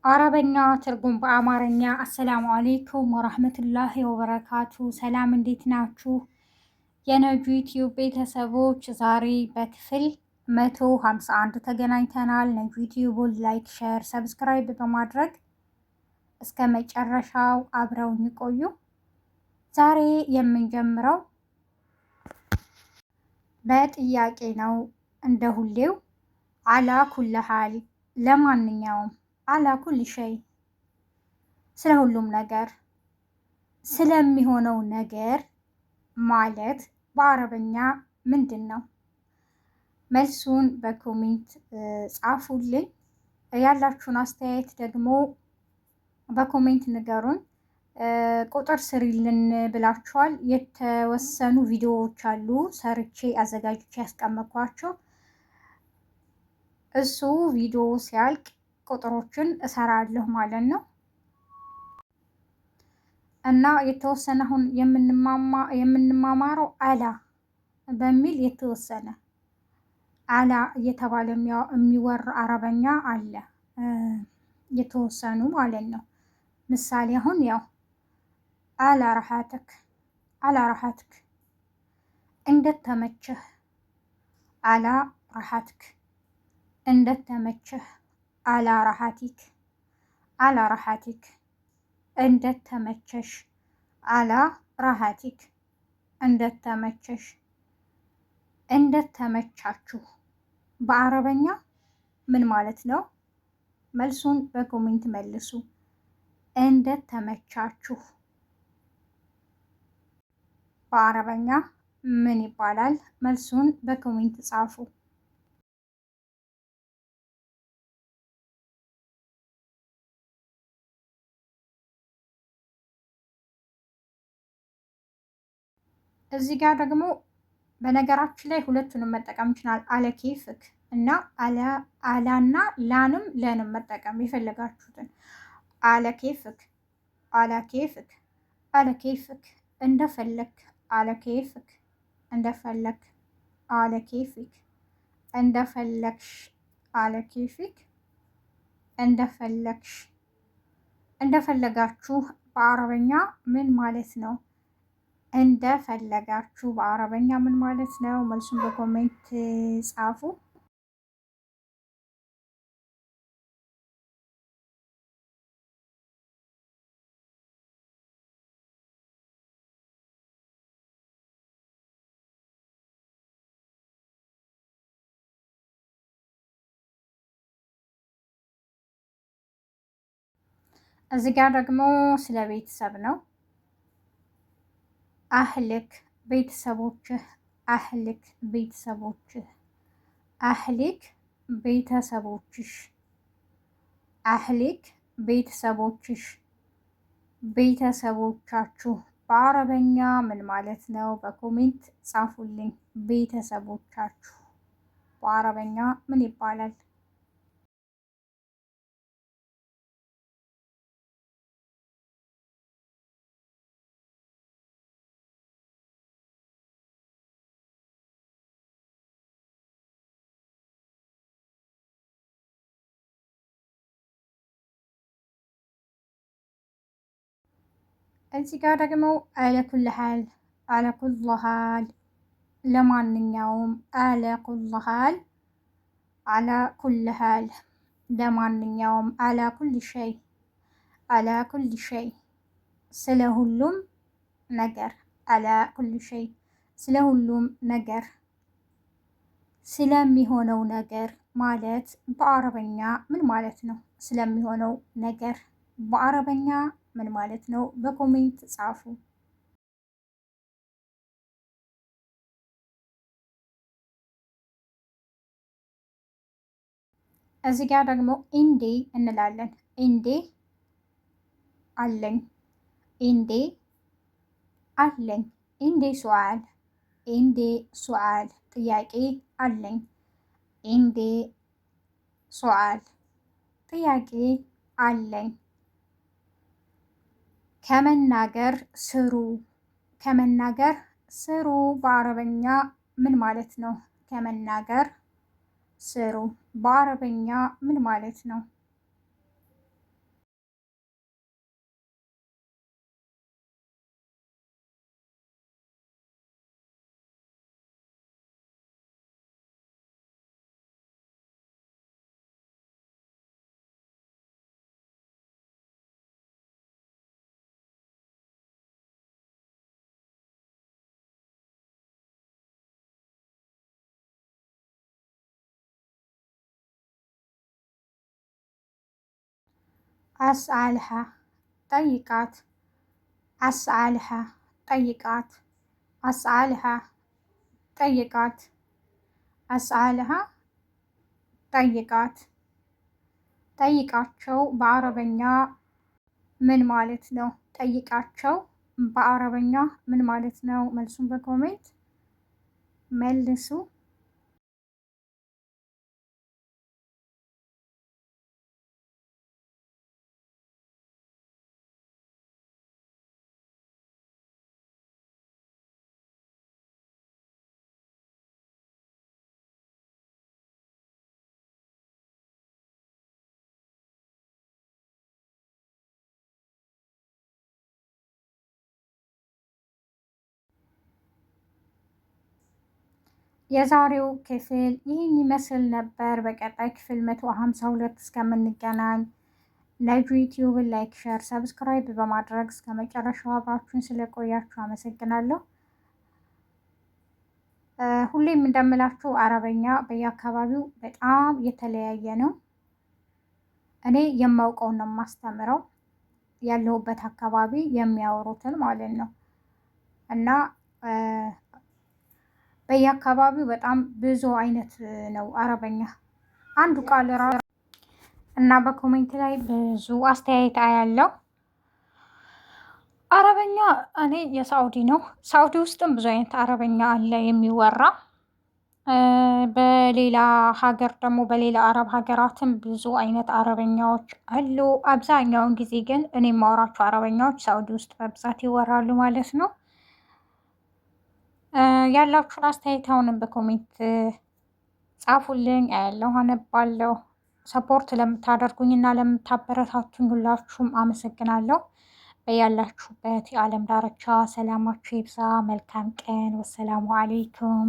አረበኛ ትርጉም በአማርኛ። አሰላሙ አሌይኩም ወራህመቱላሂ ወበረካቱ። ሰላም እንዴት ናችሁ? የነጁ ዩቲዩብ ቤተሰቦች ዛሬ በክፍል 151 ተገናኝተናል። ነጁ ዩቲዩቡን ላይክ፣ ሼር፣ ሰብስክራይብ በማድረግ እስከ መጨረሻው አብረውን ይቆዩ። ዛሬ የምንጀምረው በጥያቄ ነው። እንደ ሁሌው አላ ኩል ሀል፣ ለማንኛውም፣ አላ ኩል ሸይ፣ ስለ ሁሉም ነገር፣ ስለሚሆነው ነገር ማለት በአረበኛ ምንድን ነው? መልሱን በኮሜንት ጻፉልኝ። ያላችሁን አስተያየት ደግሞ በኮሜንት ንገሩን። ቁጥር ስሪልን ብላችኋል። የተወሰኑ ቪዲዮዎች አሉ ሰርቼ አዘጋጅቼ ያስቀመጥኳቸው። እሱ ቪዲዮ ሲያልቅ ቁጥሮችን እሰራለሁ ማለት ነው። እና የተወሰነ አሁን የምንማማረው አላ በሚል የተወሰነ አላ እየተባለ የሚወራ አረበኛ አለ፣ የተወሰኑ ማለት ነው። ምሳሌ አሁን ያው አላ ረሃትክ፣ አላ ረሃትክ፣ እንደተመቸህ፣ አላ ረሃትክ፣ እንደተመቸህ፣ አላ ረሃቲክ፣ አላ ረሃቲክ፣ እንደተመቸሽ፣ አላ ረሃቲክ፣ እንደተመቸሽ፣ እንደተመቻችሁ በአረበኛ ምን ማለት ነው? መልሱን በኮሜንት መልሱ። እንደተመቻችሁ በአረበኛ ምን ይባላል? መልሱን በኮሜንት ጻፉ። እዚህ ጋር ደግሞ በነገራችን ላይ ሁለቱንም መጠቀም ይችላል። አለ ኬፍክ እና አላና ላንም ለንም መጠቀም የፈለጋችሁትን። አለ ኬፍክ፣ አለ ኬፍክ፣ አለ ኬፍክ፣ እንደፈለክ፣ አለ ኬፍክ፣ እንደፈለክ፣ አለ ኬፊክ፣ እንደፈለክሽ፣ አለ ኬፊክ፣ እንደፈለክሽ፣ እንደፈለጋችሁ በአረበኛ ምን ማለት ነው? እንደፈለጋችሁ በአረበኛ ምን ማለት ነው? መልሱን በኮሜንት ጻፉ። እዚህ ጋር ደግሞ ስለ ቤተሰብ ነው። አህልክ ቤተሰቦችህ፣ አህልክ ቤተሰቦችህ፣ አህሊክ ቤተሰቦችሽ፣ አህሊክ ቤተሰቦችሽ፣ ቤተሰቦቻችሁ በአረበኛ ምን ማለት ነው? በኮሜንት ጻፉልኝ። ቤተሰቦቻችሁ በአረበኛ ምን ይባላል? እዚህ ጋር ደግሞ አለኩል ሀል፣ አለኩል ሀል፣ ለማንኛውም፣ አለኩል ሀል፣ አለኩል ሀል፣ ለማንኛውም፣ አለኩል ሸይ፣ አለኩል ሸይ፣ ስለ ሁሉም ነገር፣ አለኩል ሸይ፣ ስለ ሁሉም ነገር፣ ስለሚሆነው ነገር ማለት በአረበኛ ምን ማለት ነው? ስለሚሆነው ነገር በአረበኛ ምን ማለት ነው? በኮሜንት ጻፉ። እዚህ ጋር ደግሞ ኢንዴ እንላለን። ኢንዴ አለኝ፣ ኢንዴ አለኝ፣ ኢንዴ ሱዓል፣ ኢንዴ ሱዓል ጥያቄ አለኝ፣ ኢንዴ ሱዓል ጥያቄ አለኝ። ከመናገር ስሩ፣ ከመናገር ስሩ በአረበኛ ምን ማለት ነው? ከመናገር ስሩ በአረበኛ ምን ማለት ነው? አስአልሃ ጠይቃት፣ አስአልሃ ጠይቃት፣ አስአልሃ ጠይቃት፣ አስአልሃ ጠይቃት። ጠይቃቸው በአረበኛ ምን ማለት ነው? ጠይቃቸው በአረበኛ ምን ማለት ነው? መልሱን በኮሜንት መልሱ። የዛሬው ክፍል ይህን ይመስል ነበር። በቀጣይ ክፍል 152 እስከምንገናኝ ነጁ ዩቲዩብን ላይክ፣ ሸር፣ ሰብስክራይብ በማድረግ እስከ መጨረሻው አብራችሁን ስለቆያችሁ አመሰግናለሁ። ሁሌም እንደምላችሁ አረበኛ በየአካባቢው በጣም የተለያየ ነው። እኔ የማውቀውን ነው የማስተምረው፣ ያለሁበት አካባቢ የሚያወሩትን ማለት ነው እና በየአካባቢው በጣም ብዙ አይነት ነው አረበኛ አንዱ ቃል እና በኮሜንት ላይ ብዙ አስተያየት አያለው። አረበኛ እኔ የሳውዲ ነው። ሳውዲ ውስጥም ብዙ አይነት አረበኛ አለ የሚወራ። በሌላ ሀገር ደግሞ በሌላ አረብ ሀገራትም ብዙ አይነት አረበኛዎች አሉ። አብዛኛውን ጊዜ ግን እኔ የማወራቸው አረበኛዎች ሳውዲ ውስጥ በብዛት ይወራሉ ማለት ነው። ያላችሁን አስተያየት አሁንም በኮሜንት ጻፉልኝ፣ አያለሁ፣ አነባለሁ። ሰፖርት ለምታደርጉኝ እና ለምታበረታቱኝ ሁላችሁም አመሰግናለሁ። በያላችሁበት የዓለም ዳርቻ ሰላማችሁ ይብዛ። መልካም ቀን። ወሰላሙ አሌይኩም።